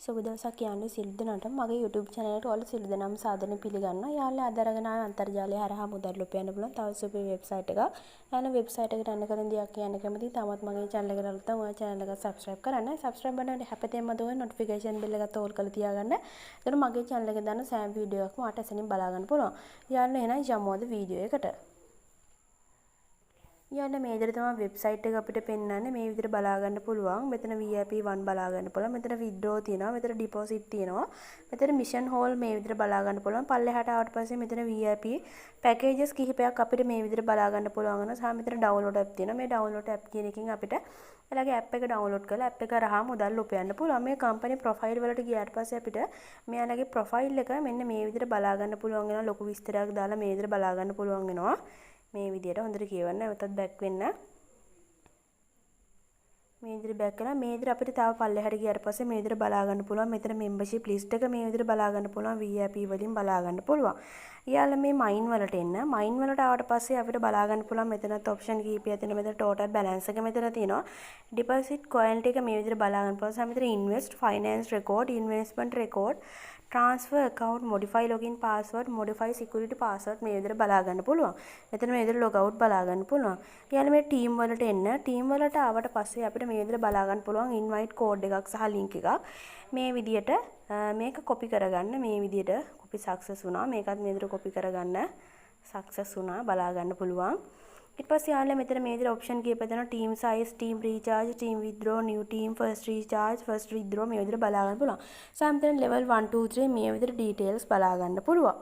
සුබ දවසක් කියන්නේ සියලු දෙනාට මගේ YouTube channel එකට ඔයාලා සියලු දෙනාම සාදරයෙන් පිළිගන්නවා. යාළුවා අද අරගෙන ආව අන්තර්ජාලය හරහා මුදල් උපයන්න පුළුවන් තව සුපිරි වෙබ්සයිට් එකක්. යාළුවා වෙබ්සයිට් එකට යන්න කලින් දෙයක් කියන්න කැමතියි. තමත් මගේ channel එකට අලුත් නම් ඔයා channel එක subscribe කරන්න. subscribe බටන් එක හැපතෙන්ම දුවන notification bell එකත් ඕල් කරලා තියාගන්න. එතකොට මගේ channel එකේ දාන සෑම වීඩියෝ එකක්ම ඔයාට එසනින් බලා ගන්න පුළුවන්. යාළුවා එහෙනම් යමු අද වීඩියෝ එකට. යන්න මේ විදිහට තමයි වෙබ්සයිට් එක අපිට පෙන්වන්නේ. මේ විදිහට බලා ගන්න පුළුවන්. මෙතන VIP1 බලා ගන්න පුළුවන්. මෙතන withdraw තියෙනවා. මෙතන deposit තියෙනවා. මෙතන mission hall මේ විදිහට බලා ගන්න පුළුවන්. පල්ලෙහාට ආවට පස්සේ මෙතන VIP packages කිහිපයක් අපිට මේ විදිහට බලා ගන්න පුළුවන් වෙනවා. සහ මෙතන download app තියෙනවා. මේ download app කියන එකකින් අපිට එයාලගේ app එක download කරලා app එක හරහා මුදල් උපයන්න පුළුවන්. මේ company profile වලට ගියාට පස්සේ අපිට මෙයාලගේ profile එක මෙන්න මේ විදිහට බලා ගන්න පුළුවන් වෙනවා. ලොකු විස්තරයක් දාලා මේ විදිහට බලා ගන්න පුළුවන් වෙනවා. මේ විදියට හොඳට කියවන්න. නැවතත් බැක් වෙන්න. මේ විදියට බැක් කරලා මේ විදියට අපිට තව පල්ලෙහාට ගියාට පස්සේ මේ විදියට බලා ගන්න පුළුවන්. මෙතන membership list එක මේ විදියට බලා ගන්න පුළුවන්. VIP වලින් බලා ගන්න පුළුවන්. ඊළඟ මේ mine වලට එන්න. mine වලට ආවට පස්සේ අපිට බලා ගන්න පුළුවන්. මෙතනත් option කීපයක් තියෙනවා. මෙතන total balance එක මෙතන තියෙනවා. deposit quantity එක මේ විදියට බලා ගන්න පුළුවන්. මෙතන invest, finance record, investment record, transfer account, modify login password, modify security password මේ විදිහට බලා ගන්න පුළුවන්. මෙතන මේ විදිහට log out බලා ගන්න පුළුවන්. ඊළඟ මේ team වලට එන්න. team වලට ආවට පස්සේ අපිට මේ විදිහට බලා ගන්න පුළුවන් invite code එකක් සහ link එකක්. මේ විදිහට මේක copy කරගන්න. මේ විදිහට copy success වුණා. මේකත් මේ විදිහට copy කරගන්න. success වුණා. බලා ගන්න පුළුවන්. ඊට පස්සේ යාළුවා මෙතන මේ විදිහට option කීපයක් දෙනවා. team size, team recharge, team withdraw, new team, first recharge, first withdraw මේ විදිහට බලා ගන්න පුළුවන්. සම්පූර්ණ level 1 2 3 මේ විදිහට details බලා ගන්න පුළුවන්.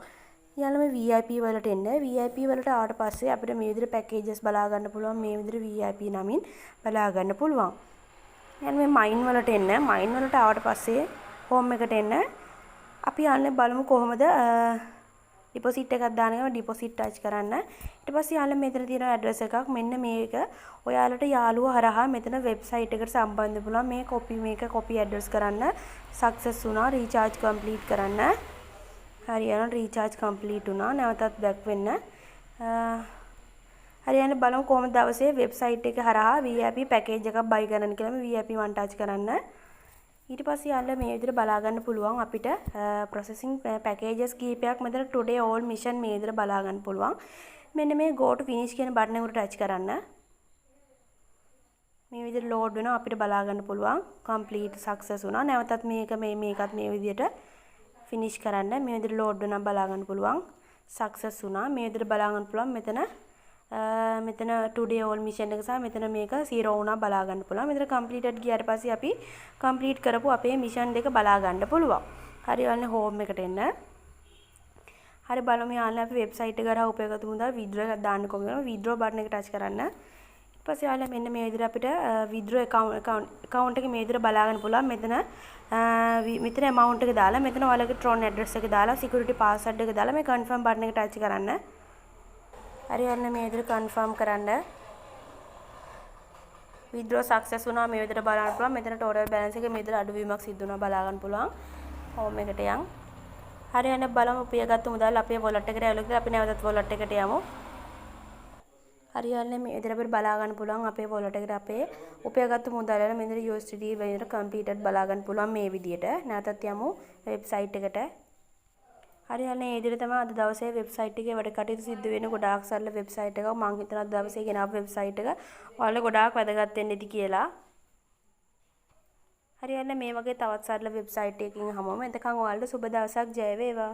යාළුවා මේ VIP වලට එන්න. VIP වලට ආවට පස්සේ අපිට මේ විදිහට packages බලා ගන්න පුළුවන්. මේ විදිහට VIP නමින් බලා ගන්න පුළුවන්. යාළුවා මේ mine වලට එන්න. mine වලට ආවට පස්සේ home එකට එන්න. අපි යන්නේ බලමු කොහොමද deposit එකක් දාන ගමන් deposit touch කරන්න. ඊට පස්සේ යාළුවා මෙතන තියෙන address එකක් මෙන්න මේක ඔයාලට යාළුවා හරහා මෙතන website එකට සම්බන්ධ වෙන්න පුළුවන්. මේක copy address කරන්න. success වුණා. recharge complete කරන්න. හරියනවා recharge complete වුණා. නැවතත් back වෙන්න. හරියන්නේ බලමු කොහොමද දවසේ website එක හරහා VIP package එකක් buy කරන්න කියලා. මේ VIP1 touch කරන්න. ඊට පස්සේ යාළුවා මේ විදිහට බලා ගන්න පුළුවන් අපිට processing packages කීපයක් මෙතන today all mission මේ විදිහට බලා ගන්න පුළුවන්. මෙන්න මේ go to finish කියන බටන් එකට ටච් කරන්න. මේ විදිහට load වෙනවා අපිට බලා ගන්න පුළුවන්. complete success වුණා. නැවතත් මේකත් මේ විදිහට finish කරන්න. මේ විදිහට load වෙනවා බලා ගන්න පුළුවන්. success වුණා. මේ විදිහට බලා ගන්න පුළුවන් මෙතන today all mission එක සහ මෙතන මේක 0 වුණා බලා ගන්න පුළුවන්. මෙතන completed ගියාට පස්සේ අපි complete කරපු අපේ mission දෙක බලා ගන්න පුළුවන්. හරි ඔන්න home එකට එන්න. හරි බලමු යාළුවා අපි website එක කරා උපයගත්තු මුදල් withdraw එකක් දාන්න කොහොමද? withdraw button එක touch කරන්න. ඊට පස්සේ යාළුවා මෙන්න මේ විදිහට අපිට withdraw account එක මේ විදිහට බලා ගන්න පුළුවන්. මෙතන amount එක දාලා මෙතන ඔයාලගේ Tron address එක දාලා security password එක දාලා මේ confirm button එක touch කරන්න. හරි ඔන්න මේ විදිහට confirm කරන්න. withdraw success වුණා මේ විදිහට බලන්න පුළුවන්. මෙතන total balance එක මේ විදිහට අඩුවීමක් සිදු වුණා බලා ගන්න පුළුවන්. home එකට යන්. හරි ඔන්න බලමු උපයගත්තු මුදල් අපේ wallet එකට ඇවිල්ලා කියලා අපි නැවතත් wallet එකට යමු. හරි ඔන්න මේ විදිහට අපිට බලා ගන්න පුළුවන් අපේ wallet එකට අපේ උපයගත්තු මුදල් වල මේ විදිහට USD වෙනට completed බලා ගන්න පුළුවන් මේ විදිහට. නැවතත් යමු website එකට. හරි අනේ මේ විදිහට තමයි අද දවසේ වෙබ්සයිට් එකේ වැඩ කටයුතු සිද්ධ වෙන ගොඩාක් සරල වෙබ්සයිට් එකක්. මම හිතනවා අද දවසේ ගෙනාවු වෙබ්සයිට් එක ඔයාලට ගොඩාක් වැදගත් වෙන්න ඇති කියලා. හරි අනේ මේ වගේ තවත් සරල වෙබ්සයිට් එකකින් හමුවමු. එතකන් ඔයාලට සුබ දවසක් ජය වේවා.